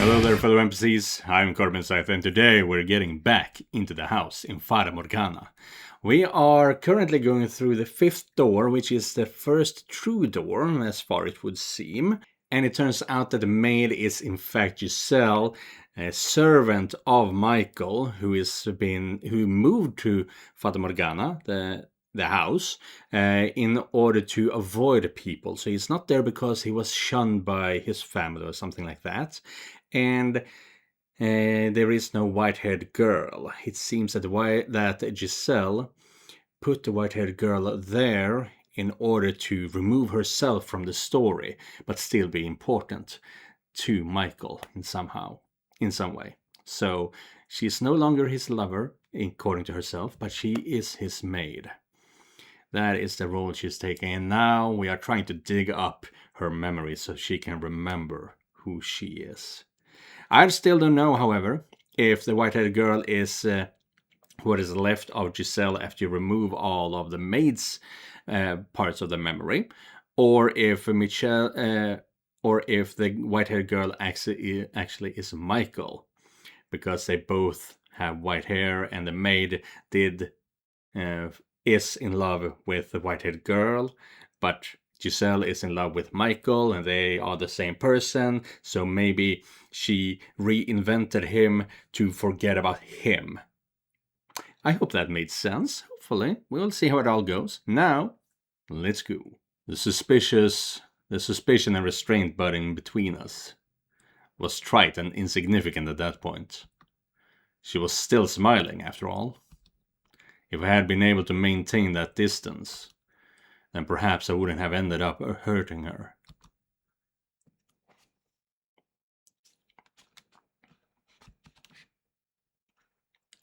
Hello there, fellow NPCs. I'm Scythe, and today we're getting back into the house in Fata Morgana. We are currently going through the 5th door, which is the first true door, as far it would seem. And it turns out that the maid is in fact Giselle, a servant of Michael, who moved to Fata Morgana, the house, in order to avoid people. So he's not there because he was shunned by his family or something like that. And there is no white-haired girl. It seems that Giselle put the white-haired girl there in order to remove herself from the story, but still be important to Michael in some way. So she's no longer his lover, according to herself, but she is his maid. That is the role she's taking, and now we are trying to dig up her memory so she can remember who she is. I still don't know, however, if the white-haired girl is what is left of Giselle after you remove all of the maid's parts of the memory, or if the white-haired girl actually is Michael, because they both have white hair, and the maid is in love with the white-haired girl, but Giselle is in love with Michael, and they are the same person, so maybe she reinvented him to forget about him. I hope that made sense. Hopefully. We'll see how it all goes. Now, let's go. The suspicion and restraint budding between us was trite and insignificant at that point. She was still smiling, after all. If I had been able to maintain that distance, then perhaps I wouldn't have ended up hurting her.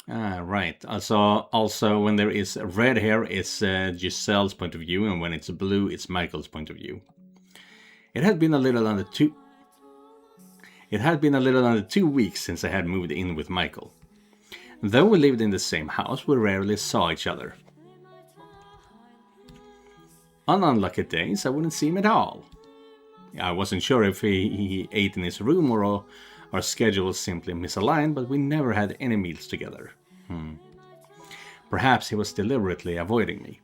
Right. Also, when there is red hair, it's Giselle's point of view, and when it's blue, it's Michael's point of view. It had been a little under 2 weeks since I had moved in with Michael. Though we lived in the same house, we rarely saw each other. On unlucky days, I wouldn't see him at all. I wasn't sure if he ate in his room or our schedules simply misaligned, but we never had any meals together. Perhaps he was deliberately avoiding me.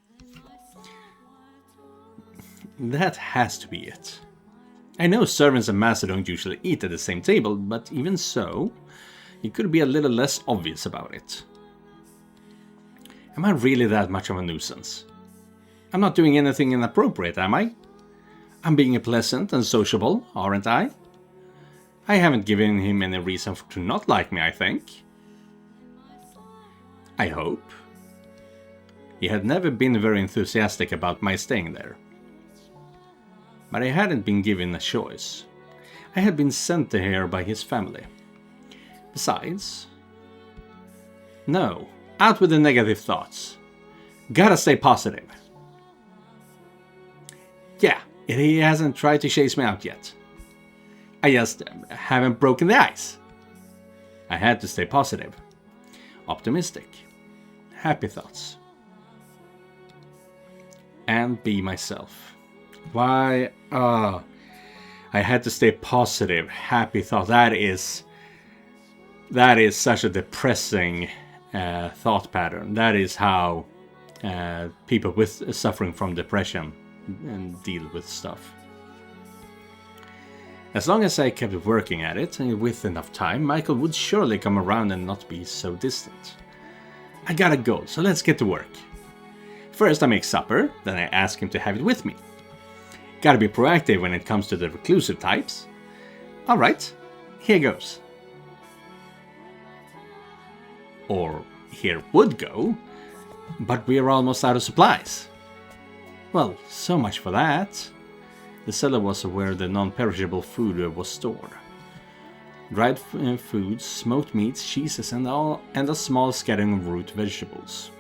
That has to be it. I know servants and masters don't usually eat at the same table, but even so, he could be a little less obvious about it. Am I really that much of a nuisance? I'm not doing anything inappropriate, am I? I'm being pleasant and sociable, aren't I? I haven't given him any reason to not like me, I think. I hope. He had never been very enthusiastic about my staying there. But I hadn't been given a choice. I had been sent here by his family. Besides... No, out with the negative thoughts. Gotta stay positive. Yeah, he hasn't tried to chase me out yet. I just haven't broken the ice. I had to stay positive. Optimistic. Happy thoughts. And be myself. Why? I had to stay positive. Happy thought. That is such a depressing thought pattern. That is how people suffering from depression and deal with stuff. As long as I kept working at it, and with enough time, Michael would surely come around and not be so distant. I gotta go, so let's get to work. First I make supper, then I ask him to have it with me. Gotta be proactive when it comes to the reclusive types. Alright, here goes. Or here would go, but we're almost out of supplies. Well, so much for that. The cellar was where the non-perishable food was stored. Dried foods, smoked meats, cheeses, and a small scattering of root vegetables.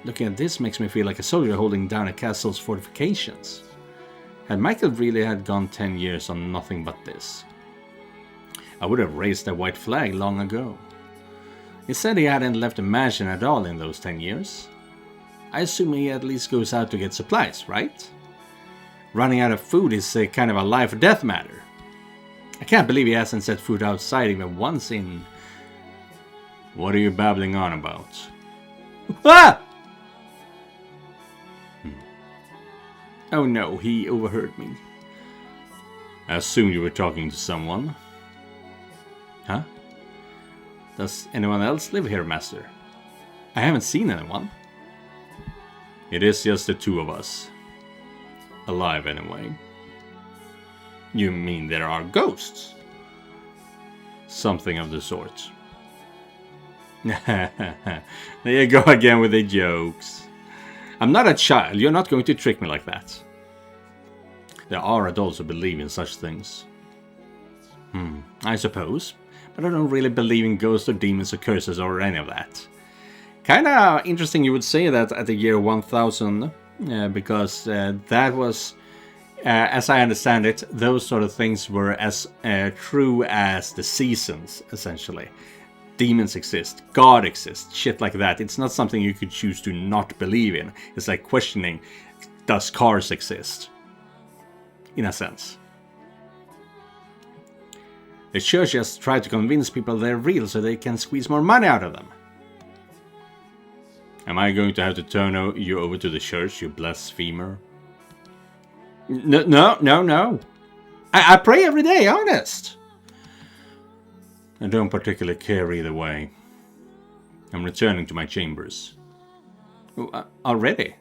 Looking at this makes me feel like a soldier holding down a castle's fortifications. Had Michael really had gone 10 years on nothing but this, I would have raised a white flag long ago. He said he hadn't left the mansion at all in those 10 years. I assume he at least goes out to get supplies, right? Running out of food is kind of a life or death matter. I can't believe he hasn't set foot outside even once in... What are you babbling on about? Ah! Oh no, he overheard me. I assumed you were talking to someone. Huh? Does anyone else live here, Master? I haven't seen anyone. It is just the two of us. Alive, anyway. You mean there are ghosts? Something of the sort. There you go again with the jokes. I'm not a child, you're not going to trick me like that. There are adults who believe in such things. I suppose. But I don't really believe in ghosts or demons or curses or any of that. Kinda interesting you would say that at the year 1000, because that was, as I understand it, those sort of things were as true as the seasons, essentially. Demons exist, God exists, shit like that. It's not something you could choose to not believe in. It's like questioning, does cars exist? In a sense. The church just tried to convince people they're real so they can squeeze more money out of them. Am I going to have to turn you over to the church, you blasphemer? No. I pray every day, honest. I don't particularly care either way. I'm returning to my chambers. Already?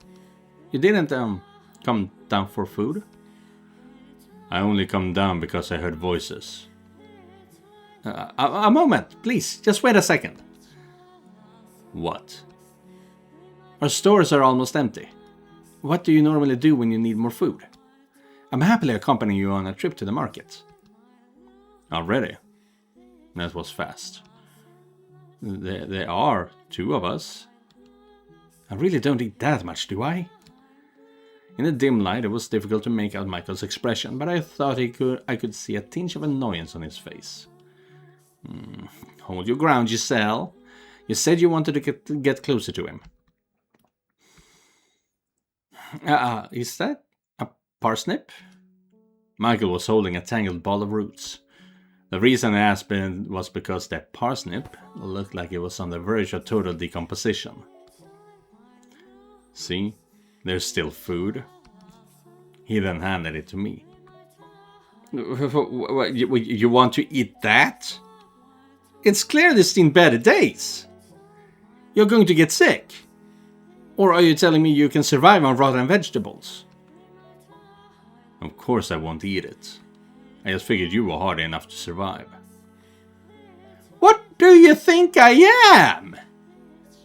You didn't come down for food? I only come down because I heard voices. A moment, please. Just wait a second. What? Our stores are almost empty. What do you normally do when you need more food? I'm happily accompanying you on a trip to the market. Already? That was fast. There are two of us. I really don't eat that much, do I? In the dim light, it was difficult to make out Michael's expression, but I thought I could see a tinge of annoyance on his face. Hold your ground, Giselle. You said you wanted to get closer to him. Is that a parsnip? Michael was holding a tangled ball of roots. The reason I asked was because that parsnip looked like it was on the verge of total decomposition. See, there's still food. He then handed it to me. You want to eat that? It's clearly seen better days. You're going to get sick. Or are you telling me you can survive on rotten vegetables? Of course I won't eat it. I just figured you were hardy enough to survive. What do you think I am?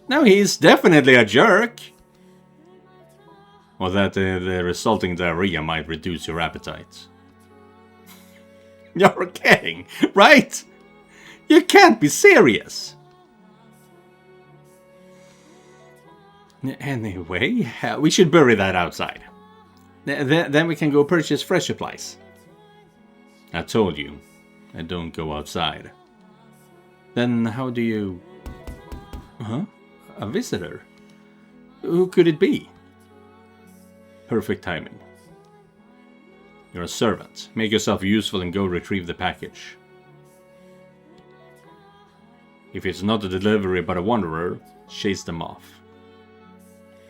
No, he's definitely a jerk. Or that the resulting diarrhea might reduce your appetite. You're kidding, right? You can't be serious. Anyway, we should bury that outside. Then we can go purchase fresh supplies. I told you, I don't go outside. Then how do you... Huh? A visitor? Who could it be? Perfect timing. You're a servant. Make yourself useful and go retrieve the package. If it's not a delivery but a wanderer, chase them off.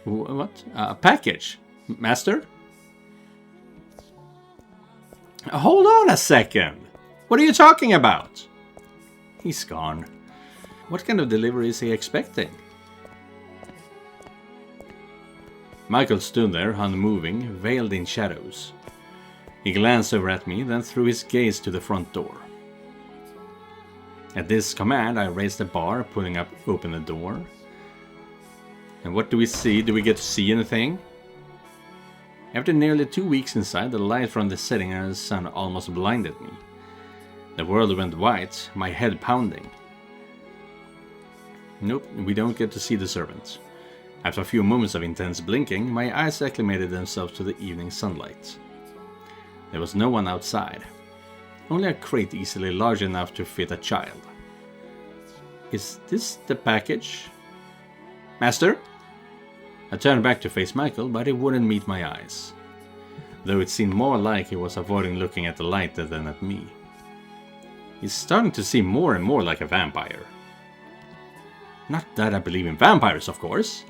What? A package? Master? Hold on a second. What are you talking about? He's gone. What kind of delivery is he expecting? Michael stood there, unmoving, veiled in shadows. He glanced over at me, then threw his gaze to the front door. At this command, I raised the bar, pulling open the door. And what do we see? Do we get to see anything? After nearly 2 weeks inside, the light from the setting sun almost blinded me. The world went white, my head pounding. Nope, we don't get to see the servant. After a few moments of intense blinking, my eyes acclimated themselves to the evening sunlight. There was no one outside. Only a crate easily large enough to fit a child. Is this the package? Master? I turned back to face Michael, but he wouldn't meet my eyes. Though it seemed more like he was avoiding looking at the light than at me. He's starting to seem more and more like a vampire. Not that I believe in vampires, of course.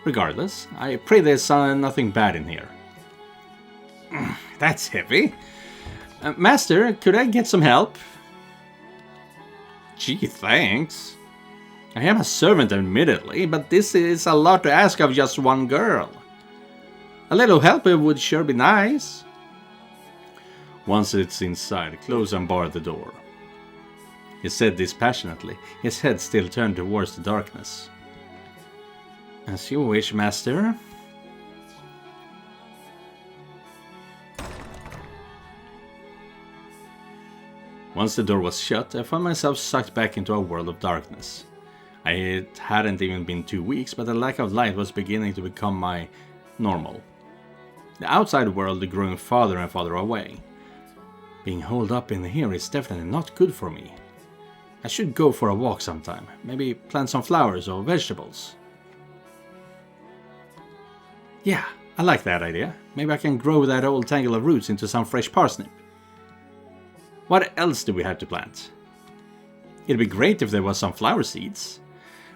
Regardless, I pray there's nothing bad in here. That's heavy. Master, could I get some help? Gee, thanks. I am a servant, admittedly, but this is a lot to ask of just one girl. A little help would sure be nice. Once it's inside, close and bar the door. He said dispassionately, his head still turned towards the darkness. As you wish, master. Once the door was shut, I found myself sucked back into a world of darkness. It hadn't even been 2 weeks, but the lack of light was beginning to become my normal. The outside world growing farther and farther away. Being holed up in here is definitely not good for me. I should go for a walk sometime, maybe plant some flowers or vegetables. Yeah, I like that idea. Maybe I can grow that old tangle of roots into some fresh parsnip. What else do we have to plant? It'd be great if there was some flower seeds.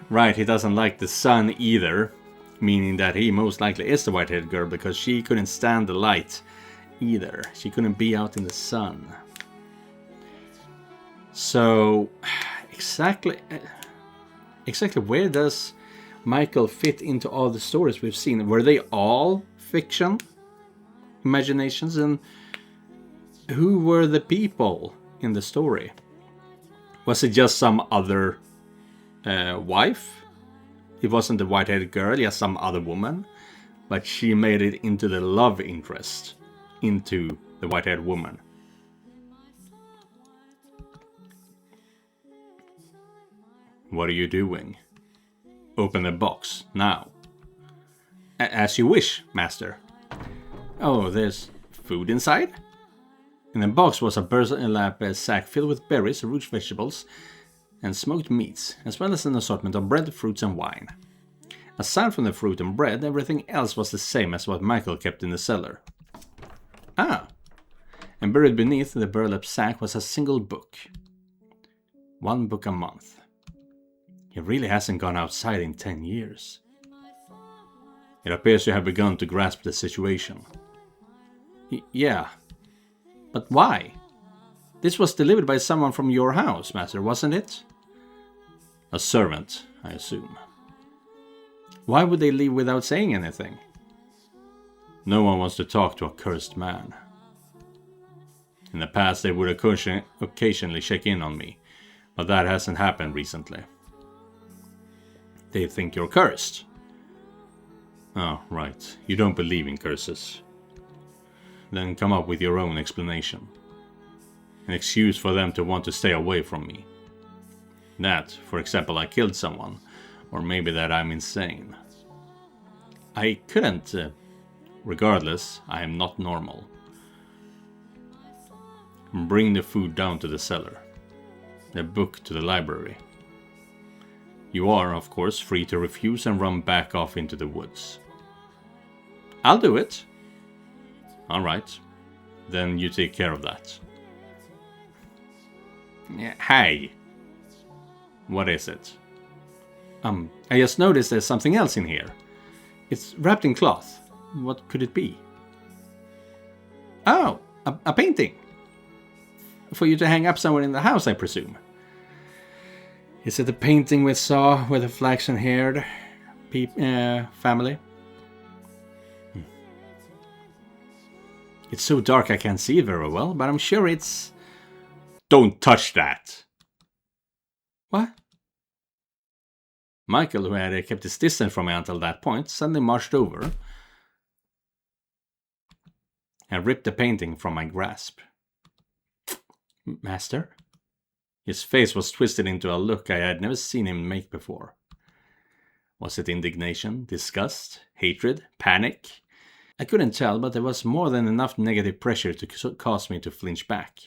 Right, he doesn't like the sun either, meaning that he most likely is the white-haired girl because she couldn't stand the light either. She couldn't be out in the sun. So, exactly where does Michael fit into all the stories we've seen? Were they all fiction? Imaginations? And who were the people in the story? Was it just some other wife? It wasn't the white-haired girl, just some other woman. But she made it into the love interest, into the white-haired woman. What are you doing? Open the box, now. As you wish, master. Oh, there's food inside? In the box was a burlap sack filled with berries, root vegetables, and smoked meats, as well as an assortment of bread, fruits, and wine. Aside from the fruit and bread, everything else was the same as what Michael kept in the cellar. Ah! And buried beneath the burlap sack was a single book. 1 book a month. He really hasn't gone outside in 10 years. It appears you have begun to grasp the situation. Yeah. But why? This was delivered by someone from your house, master, wasn't it? A servant, I assume. Why would they leave without saying anything? No one wants to talk to a cursed man. In the past they would occasionally check in on me, but that hasn't happened recently. They think you're cursed. Oh, right. You don't believe in curses. Then come up with your own explanation. An excuse for them to want to stay away from me. That, for example, I killed someone, or maybe that I'm insane. I couldn't. Regardless, I am not normal. Bring the food down to the cellar. The book to the library. You are, of course, free to refuse and run back off into the woods. I'll do it. Alright. Then you take care of that. Hey. What is it? I just noticed there's something else in here. It's wrapped in cloth. What could it be? Oh, a painting. For you to hang up somewhere in the house, I presume. Is it the painting we saw with the flaxen-haired family? It's so dark I can't see it very well, but I'm sure it's... Don't touch that! What? Michael, who had kept his distance from me until that point, suddenly marched over and ripped the painting from my grasp. Master? His face was twisted into a look I had never seen him make before. Was it indignation, disgust, hatred, panic? I couldn't tell, but there was more than enough negative pressure to cause me to flinch back.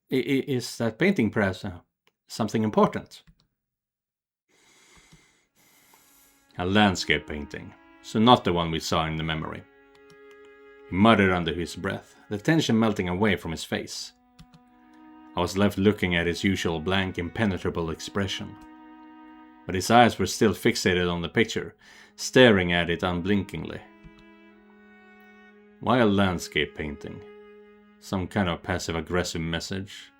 Is that painting perhaps something important? A landscape painting, so not the one we saw in the memory. He muttered under his breath, the tension melting away from his face. I was left looking at his usual blank, impenetrable expression. But his eyes were still fixated on the picture, staring at it unblinkingly. Why a landscape painting? Some kind of passive-aggressive message?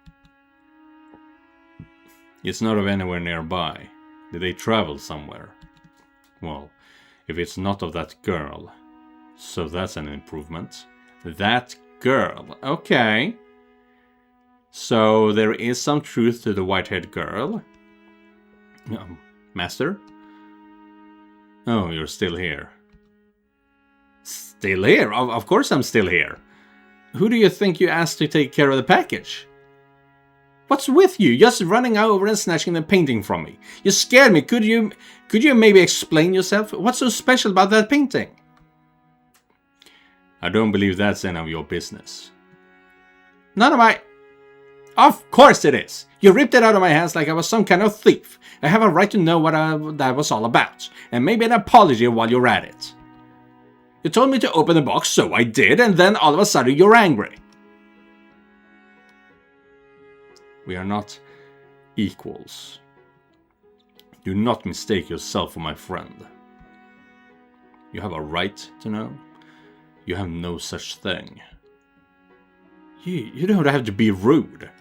It's not of anywhere nearby. Did they travel somewhere? Well, if it's not of that girl, so that's an improvement. That girl, okay. So there is some truth to the white-haired girl. Master? Oh, you're still here. Still here? Of course I'm still here. Who do you think you asked to take care of the package? What's with you? Just running over and snatching the painting from me. You scared me. Could you maybe explain yourself? What's so special about that painting? I don't believe that's any of your business. None of my... Of course it is. You ripped it out of my hands like I was some kind of thief. I have a right to know what that was all about. And maybe an apology while you're at it. You told me to open the box, so I did, and then all of a sudden you're angry. We are not equals. Do not mistake yourself for my friend. You have a right to know. You have no such thing. You don't have to be rude.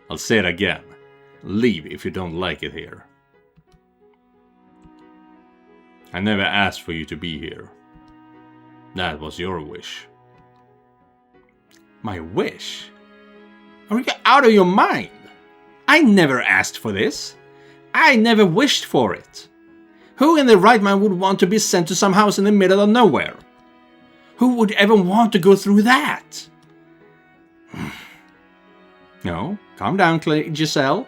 I'll say it again. Leave if you don't like it here. I never asked for you to be here. That was your wish. My wish? Are you out of your mind? I never asked for this. I never wished for it. Who in their right mind would want to be sent to some house in the middle of nowhere? Who would ever want to go through that? No, calm down, Giselle.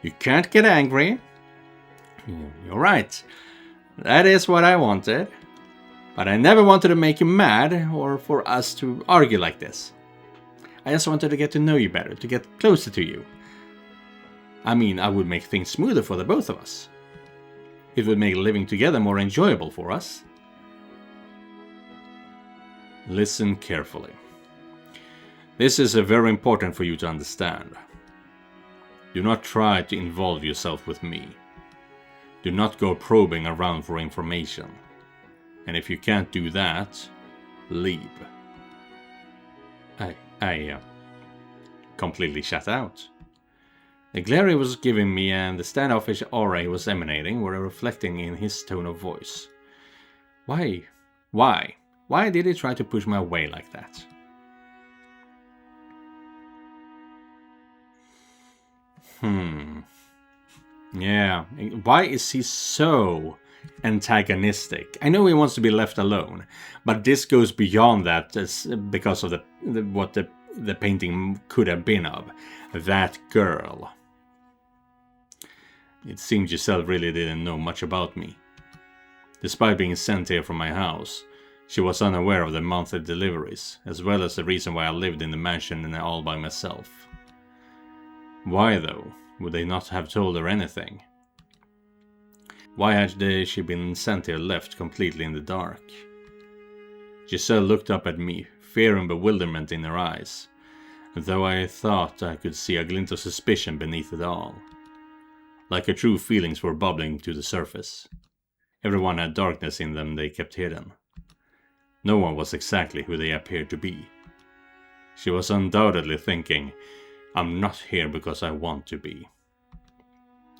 You can't get angry. You're right. That is what I wanted. But I never wanted to make you mad or for us to argue like this. I just wanted to get to know you better, to get closer to you. I mean, I would make things smoother for the both of us. It would make living together more enjoyable for us. Listen carefully. This is very important for you to understand. Do not try to involve yourself with me. Do not go probing around for information. And if you can't do that, leave. I completely shut out. The glare he was giving me and the standoffish aura he was emanating were reflecting in his tone of voice. Why? Why did he try to push my way like that? Yeah, why is he so antagonistic? I know he wants to be left alone, but this goes beyond that because of what the painting could have been of. That girl. It seemed Giselle really didn't know much about me. Despite being sent here from my house, she was unaware of the monthly deliveries, as well as the reason why I lived in the mansion all by myself. Why, though, would they not have told her anything? Why had she been sent here left completely in the dark? Giselle looked up at me, fear and bewilderment in her eyes, though I thought I could see a glint of suspicion beneath it all. Like her true feelings were bubbling to the surface. Everyone had darkness in them they kept hidden. No one was exactly who they appeared to be. She was undoubtedly thinking, I'm not here because I want to be.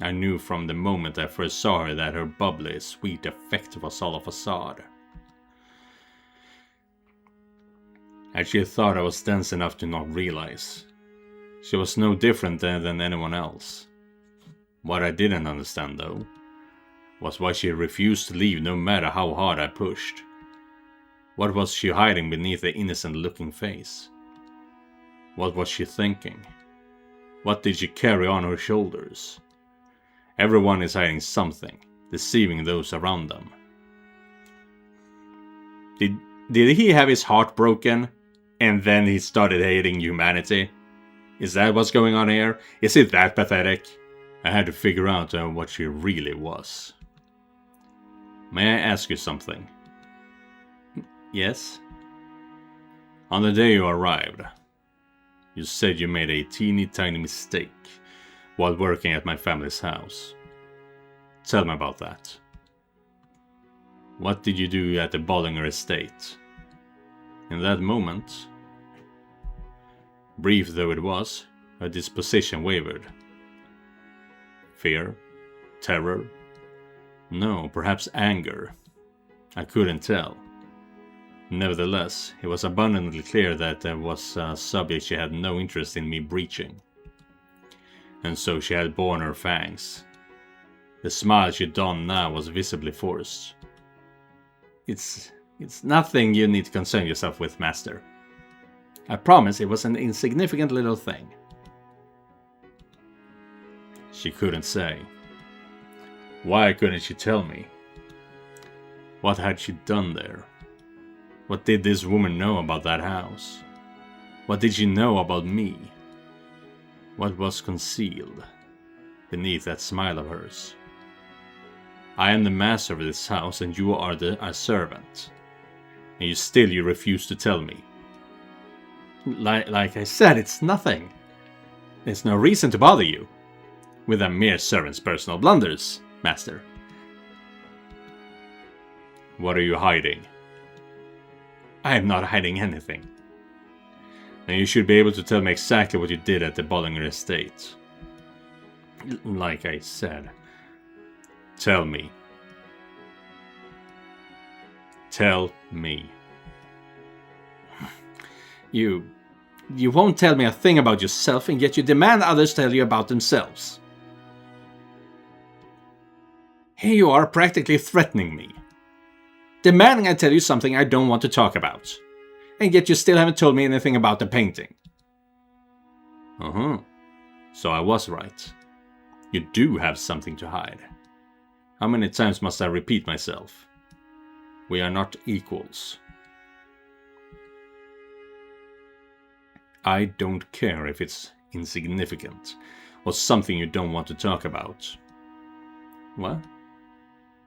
I knew from the moment I first saw her that her bubbly, sweet effect was all a facade. And she thought I was dense enough to not realize. She was no different than anyone else. What I didn't understand, though, was why she refused to leave no matter how hard I pushed. What was she hiding beneath the innocent-looking face? What was she thinking? What did she carry on her shoulders? Everyone is hiding something, deceiving those around them. Did he have his heart broken, and then he started hating humanity? Is that what's going on here? Is it that pathetic? I had to figure out what she really was. May I ask you something? Yes? On the day you arrived, You said you made a teeny tiny mistake while working at my family's house. Tell me about that. What did you do at the Bollinger estate? In that moment, brief though it was, her disposition wavered. Fear? Terror? No, perhaps anger. I couldn't tell. Nevertheless, it was abundantly clear that there was a subject she had no interest in me breaching. And so she had borne her fangs. The smile she donned now was visibly forced. It's nothing you need to concern yourself with, Master. I promise it was an insignificant little thing. She couldn't say. Why couldn't she tell me? What had she done there? What did this woman know about that house? What did she know about me? What was concealed beneath that smile of hers? I am the master of this house and you are a servant. And you refuse to tell me. Like I said, it's nothing. There's no reason to bother you with a mere servant's personal blunders, Master. What are you hiding? I am not hiding anything. And you should be able to tell me exactly what you did at the Bollinger estate. Like I said. Tell me. Tell me. You won't tell me a thing about yourself, and yet you demand others tell you about themselves. Here you are practically threatening me. Demanding I tell you something I don't want to talk about. And yet you still haven't told me anything about the painting. So I was right. You do have something to hide. How many times must I repeat myself? We are not equals. I don't care if it's insignificant or something you don't want to talk about. What?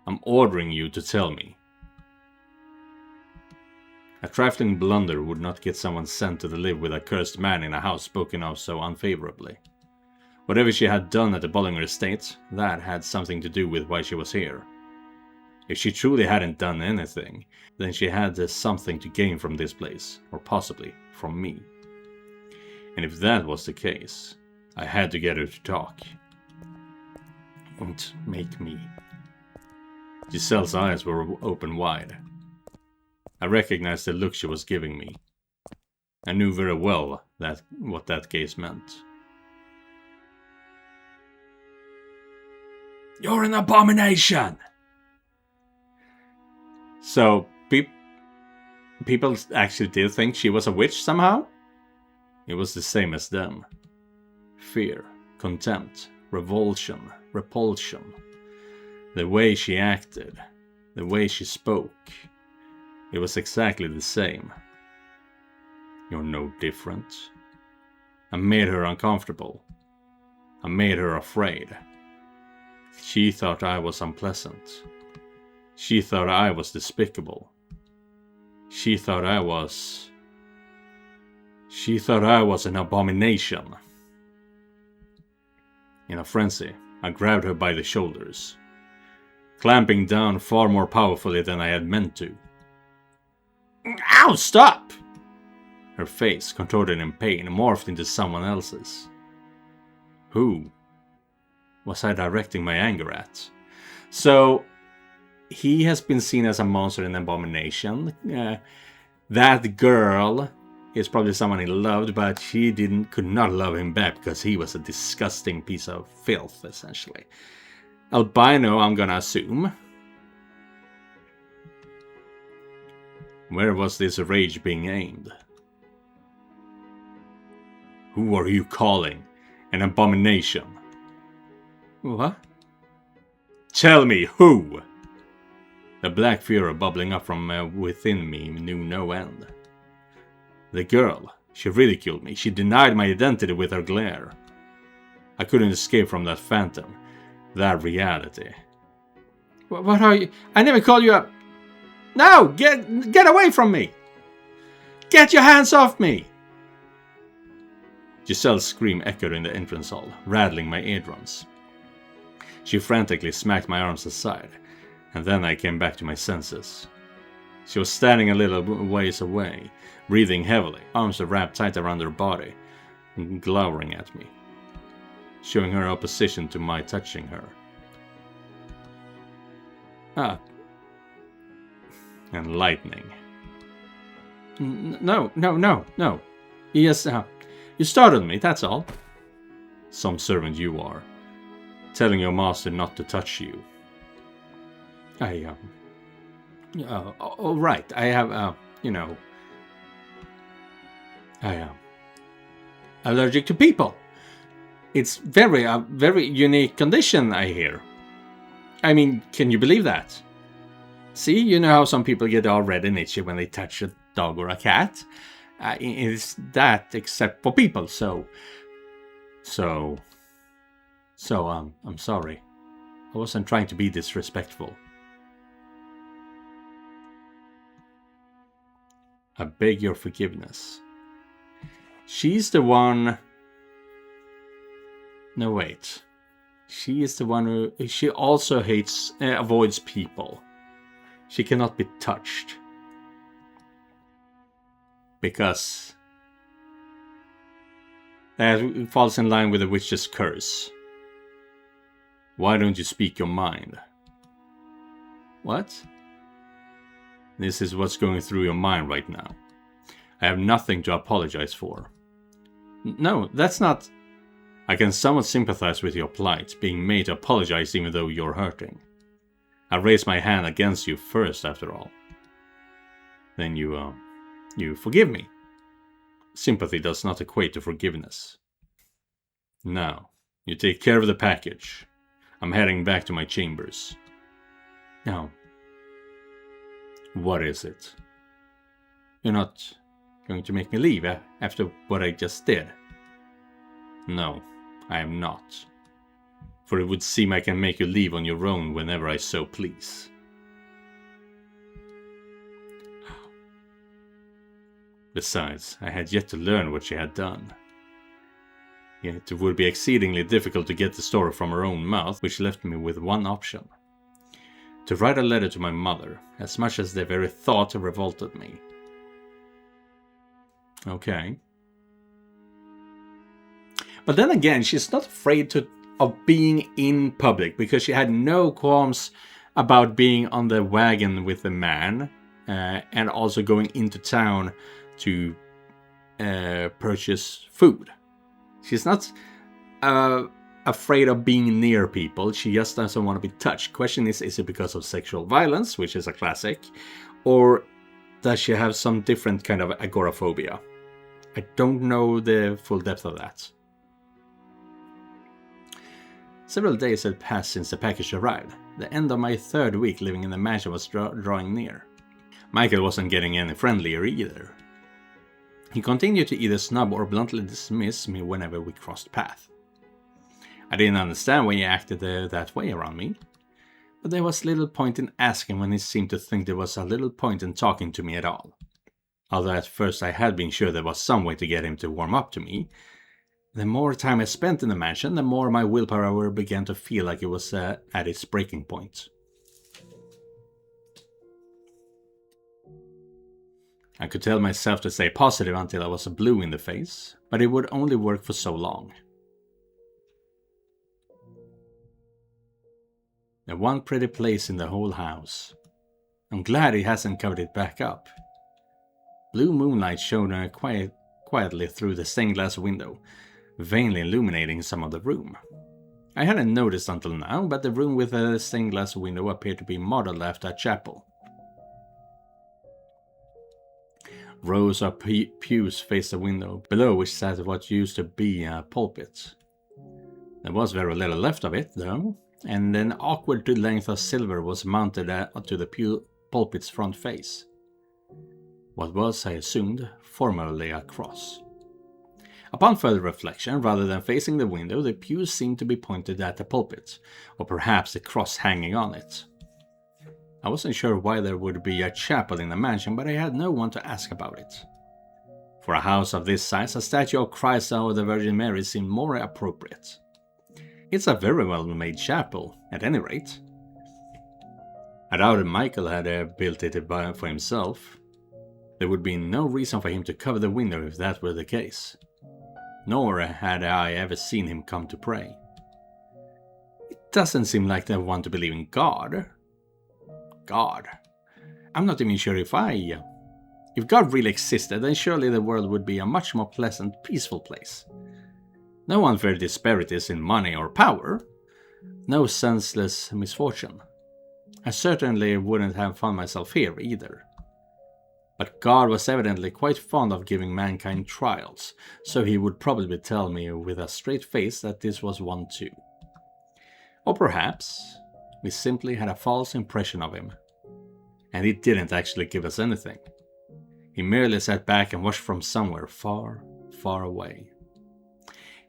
I'm ordering you to tell me. A trifling blunder would not get someone sent to live with a cursed man in a house spoken of so unfavorably. Whatever she had done at the Bollinger estate, that had something to do with why she was here. If she truly hadn't done anything, then she had something to gain from this place, or possibly from me. And if that was the case, I had to get her to talk. Don't make me. Giselle's eyes were open wide. I recognized the look she was giving me. I knew very well what that gaze meant. You're an abomination! So, people actually did think she was a witch somehow? It was the same as them. Fear, contempt, revulsion, repulsion. The way she acted, the way she spoke. It was exactly the same. You're no different. I made her uncomfortable. I made her afraid. She thought I was unpleasant. She thought I was despicable. She thought I was an abomination. In a frenzy, I grabbed her by the shoulders, clamping down far more powerfully than I had meant to. Ow, stop! Her face, contorted in pain, morphed into someone else's. Who was I directing my anger at? So, he has been seen as a monster and abomination. That girl is probably someone he loved, but she could not love him back because he was a disgusting piece of filth, essentially. Albino, I'm gonna assume. Where was this rage being aimed? Who are you calling an abomination? What? Tell me who! The black fury bubbling up from within me knew no end. The girl, she ridiculed me, she denied my identity with her glare. I couldn't escape from that phantom, that reality. What are you? I never called you a... No! Get away from me! Get your hands off me! Giselle's scream echoed in the entrance hall, rattling my eardrums. She frantically smacked my arms aside, and then I came back to my senses. She was standing a little ways away, breathing heavily, arms wrapped tight around her body, and glowering at me, showing her opposition to my touching her. Enlightening. No. Yes, you startled me, that's all. Some servant you are, telling your master not to touch you. All right, I have, I am allergic to people. It's very unique condition, I hear. I mean, can you believe that? See, you know how some people get all red and itchy when they touch a dog or a cat? It's that except for people, so I'm sorry. I wasn't trying to be disrespectful. I beg your forgiveness. She's the one... No, wait. She is the one who... She also avoids people. She cannot be touched. Because that falls in line with the witch's curse. Why don't you speak your mind? What? This is what's going through your mind right now. I have nothing to apologize for. No, that's not... I can somewhat sympathize with your plight, being made to apologize even though you're hurting. I raise my hand against you first, after all. Then you forgive me. Sympathy does not equate to forgiveness. Now, you take care of the package. I'm heading back to my chambers. Now, what is it? You're not going to make me leave after what I just did? No, I am not. For it would seem I can make you leave on your own whenever I so please. Besides, I had yet to learn what she had done. Yet it would be exceedingly difficult to get the story from her own mouth, which left me with one option. To write a letter to my mother, as much as the very thought revolted me. Okay. But then again, she's not afraid of being in public, because she had no qualms about being on the wagon with the man, and also going into town to purchase food. She's not afraid of being near people. She just doesn't want to be touched. Question is it because of sexual violence, which is a classic, or does she have some different kind of agoraphobia? I don't know the full depth of that. Several days had passed since the package arrived. The end of my third week living in the mansion was drawing near. Michael wasn't getting any friendlier either. He continued to either snub or bluntly dismiss me whenever we crossed paths. I didn't understand why he acted that way around me, but there was little point in asking when he seemed to think there was a little point in talking to me at all. Although at first I had been sure there was some way to get him to warm up to me, the more time I spent in the mansion, the more my willpower began to feel like it was at its breaking point. I could tell myself to stay positive until I was blue in the face, but it would only work for so long. The one pretty place in the whole house. I'm glad he hasn't covered it back up. Blue moonlight shone quietly through the stained glass window, vainly illuminating some of the room. I hadn't noticed until now, but the room with the stained glass window appeared to be modeled after a chapel. Rows of pews faced the window, below which sat what used to be a pulpit. There was very little left of it, though, and an awkward length of silver was mounted to the pulpit's front face. What was, I assumed, formerly a cross. Upon further reflection, rather than facing the window, the pews seemed to be pointed at the pulpit, or perhaps the cross hanging on it. I wasn't sure why there would be a chapel in the mansion, but I had no one to ask about it. For a house of this size, a statue of Christ or the Virgin Mary seemed more appropriate. It's a very well-made chapel, at any rate. I doubted Michael had built it for himself. There would be no reason for him to cover the window if that were the case. Nor had I ever seen him come to pray. It doesn't seem like they want to believe in God. God. I'm not even sure if God really existed, then surely the world would be a much more pleasant, peaceful place. No unfair disparities in money or power. No senseless misfortune. I certainly wouldn't have found myself here either. But God was evidently quite fond of giving mankind trials, so he would probably tell me with a straight face that this was one too. Or perhaps we simply had a false impression of him, and he didn't actually give us anything. He merely sat back and watched from somewhere far, far away.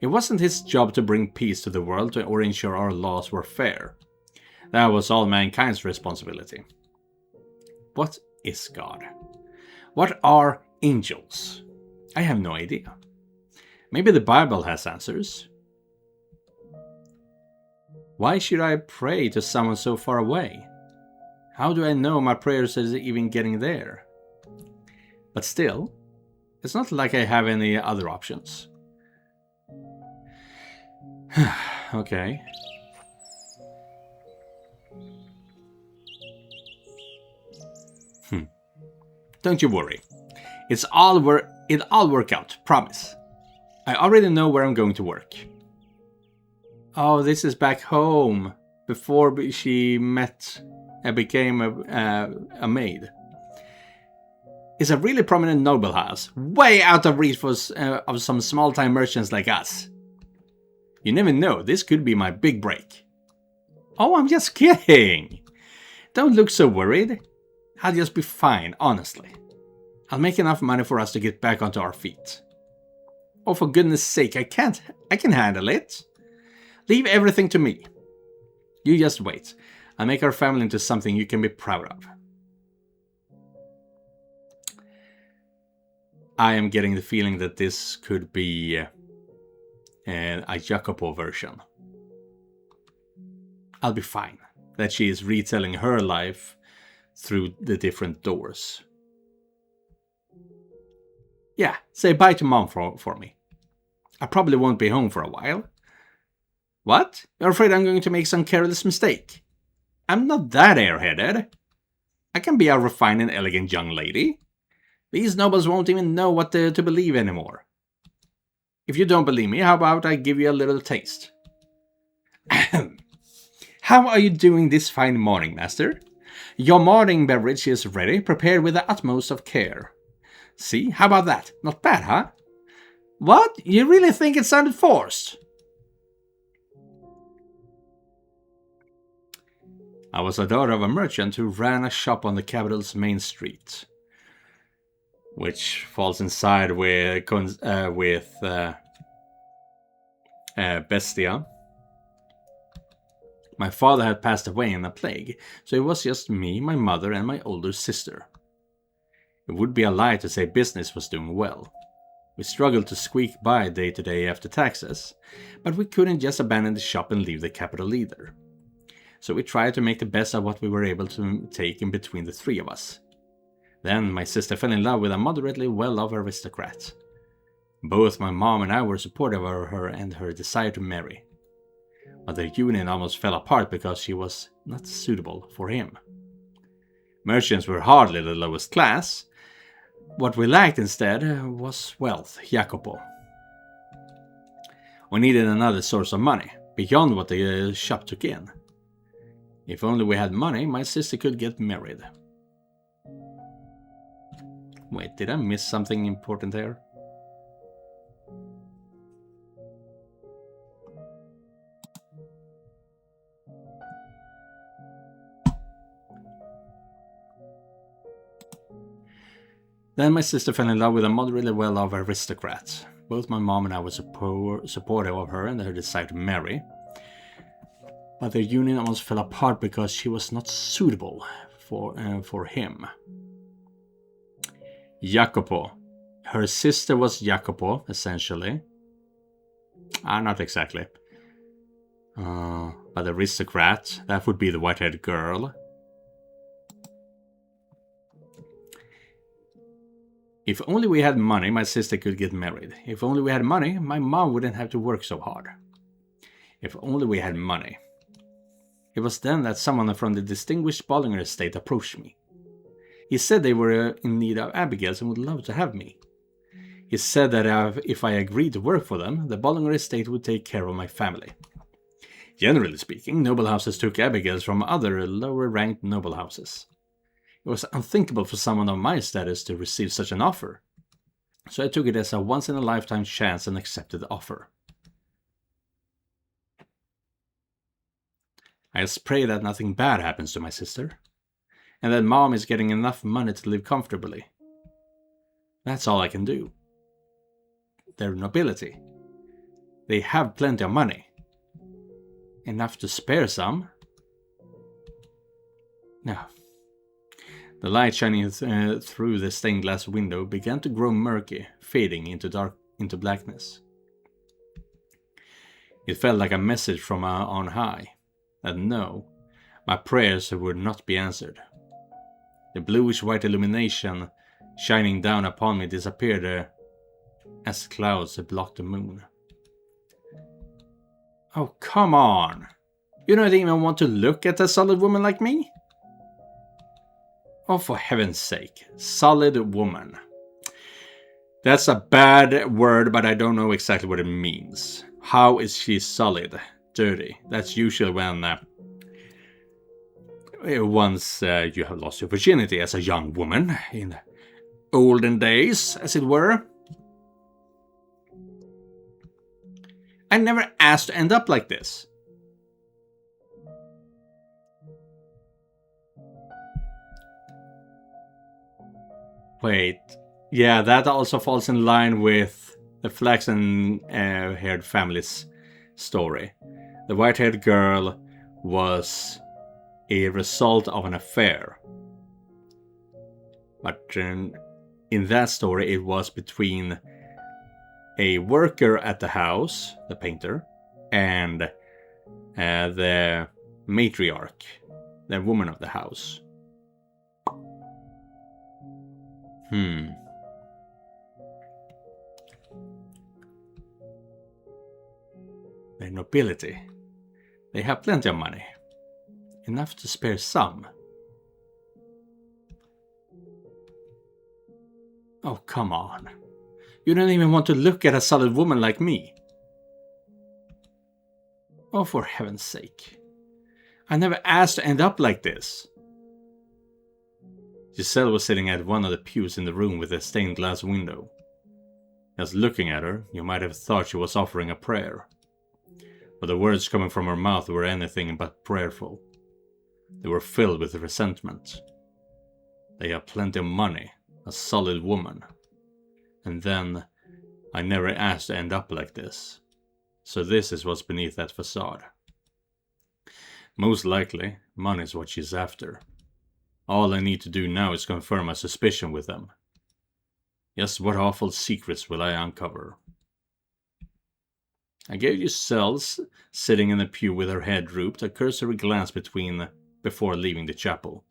It wasn't his job to bring peace to the world or ensure our laws were fair. That was all mankind's responsibility. What is God? What are angels? I have no idea. Maybe the Bible has answers. Why should I pray to someone so far away? How do I know my prayers is even getting there? But still, it's not like I have any other options. Okay. Don't you worry. It'll all work out, promise. I already know where I'm going to work. Oh, this is back home, before she met and became a maid. It's a really prominent noble house, way out of reach of some small-time merchants like us. You never know, this could be my big break. Oh, I'm just kidding. Don't look so worried. I'll just be fine, honestly. I'll make enough money for us to get back onto our feet. Oh, for goodness sake, I can handle it. Leave everything to me. You just wait. I'll make our family into something you can be proud of. I am getting the feeling that this could be a Jacopo version. I'll be fine. That she is retelling her life through the different doors. Yeah, say bye to Mom for me. I probably won't be home for a while. What? You're afraid I'm going to make some careless mistake? I'm not that airheaded. I can be a refined and elegant young lady. These nobles won't even know what to believe anymore. If you don't believe me, how about I give you a little taste? How are you doing this fine morning, master? Your morning beverage is ready, prepared with the utmost of care. See, how about that? Not bad, huh? What? You really think it sounded forced? I was a daughter of a merchant who ran a shop on the capital's main street, which falls inside with Bestia. My father had passed away in a plague, so it was just me, my mother, and my older sister. It would be a lie to say business was doing well. We struggled to squeak by day to day after taxes, but we couldn't just abandon the shop and leave the capital either. So we tried to make the best of what we were able to take in between the three of us. Then my sister fell in love with a moderately well-off aristocrat. Both my mom and I were supportive of her and her desire to marry. But their union almost fell apart because she was not suitable for him. Merchants were hardly the lowest class. What we lacked instead was wealth, Jacopo. We needed another source of money, beyond what the shop took in. If only we had money, my sister could get married. Wait, did I miss something important there? Then my sister fell in love with a moderately well-off aristocrat. Both my mom and I were supportive of her and her desire to marry. But their union almost fell apart because she was not suitable for him. Jacopo, her sister was Jacopo, essentially. Not exactly. But aristocrat, that would be the white-haired girl. If only we had money, my sister could get married. If only we had money, my mom wouldn't have to work so hard. If only we had money. It was then that someone from the distinguished Bollinger estate approached me. He said they were in need of abigails and would love to have me. He said that if I agreed to work for them, the Bollinger estate would take care of my family. Generally speaking, noble houses took abigails from other lower-ranked noble houses. It was unthinkable for someone of my status to receive such an offer. So I took it as a once-in-a-lifetime chance and accepted the offer. I just pray that nothing bad happens to my sister, and that Mom is getting enough money to live comfortably. That's all I can do. They're nobility. They have plenty of money. Enough to spare some. No. The light shining through the stained glass window began to grow murky, fading into blackness. It felt like a message from on high, that no, my prayers would not be answered. The bluish-white illumination shining down upon me disappeared as clouds blocked the moon. Oh, come on! You don't even want to look at a solid woman like me? Oh, for heaven's sake, solid woman. That's a bad word, but I don't know exactly what it means. How is she solid? Dirty. That's usually when once you have lost your virginity as a young woman, in olden days, as it were. I never asked to end up like this. Wait, yeah, that also falls in line with the flaxen-haired family's story. The white-haired girl was a result of an affair. But in that story, it was between a worker at the house, the painter, and the matriarch, the woman of the house. The nobility. They have plenty of money. Enough to spare some. Oh, come on. You don't even want to look at a solid woman like me. Oh, for heaven's sake. I never asked to end up like this. Giselle was sitting at one of the pews in the room with a stained glass window. Just looking at her, you might have thought she was offering a prayer. But the words coming from her mouth were anything but prayerful. They were filled with resentment. They have plenty of money, a solid woman. And then, I never asked to end up like this. So this is what's beneath that facade. Most likely, money's what she's after. All I need to do now is confirm my suspicion with them. Just what awful secrets will I uncover? I gave Giselle, sitting in the pew with her head drooped, a cursory glance before leaving the chapel.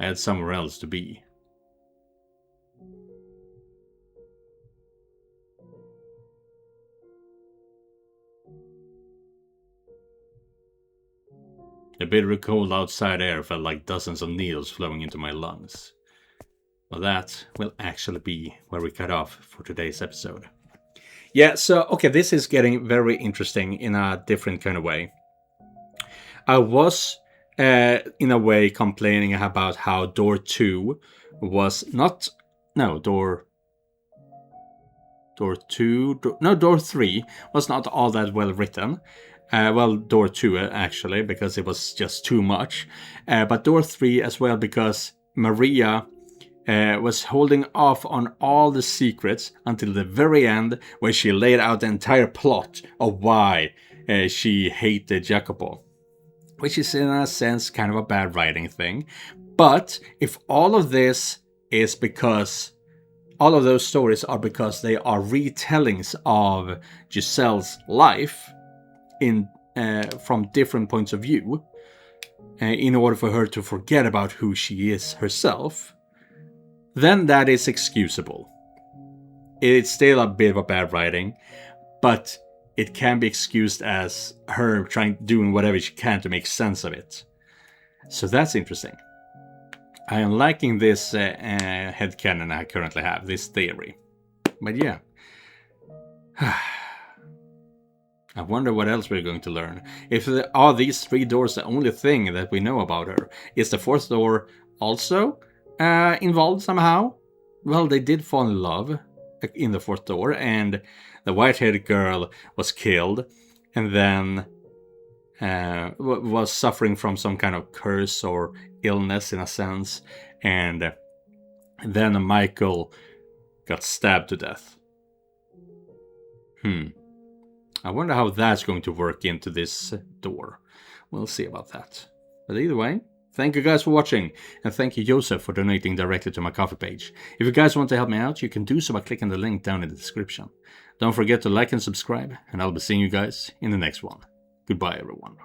I had somewhere else to be. The bitter cold outside air felt like dozens of needles flowing into my lungs. Well, that will actually be where we cut off for today's episode. Yeah, so, okay, this is getting very interesting in a different kind of way. I was, in a way, complaining about how door 2 was not... No, door 3 was not all that well written. Well, door 2 actually, because it was just too much. But door 3 as well, because Maria was holding off on all the secrets until the very end, where she laid out the entire plot of why she hated Jacopo. Which is in a sense kind of a bad writing thing. But if all of this is because all of those stories are because they are retellings of Giselle's life from different points of view, in order for her to forget about who she is herself, then that is excusable. It's still a bit of a bad writing, but it can be excused as her doing whatever she can to make sense of it. So that's interesting. I am liking this headcanon I currently have, this theory. But yeah. I wonder what else we're going to learn. Are these 3 doors the only thing that we know about her? Is the 4th door also involved somehow? Well, they did fall in love in the 4th door, and the white-haired girl was killed, and then was suffering from some kind of curse or illness in a sense, and then Michael got stabbed to death. I wonder how that's going to work into this door. We'll see about that. But either way, thank you guys for watching, and thank you Joseph for donating directly to my Ko-fi page. If you guys want to help me out, you can do so by clicking the link down in the description. Don't forget to like and subscribe, and I'll be seeing you guys in the next one. Goodbye everyone.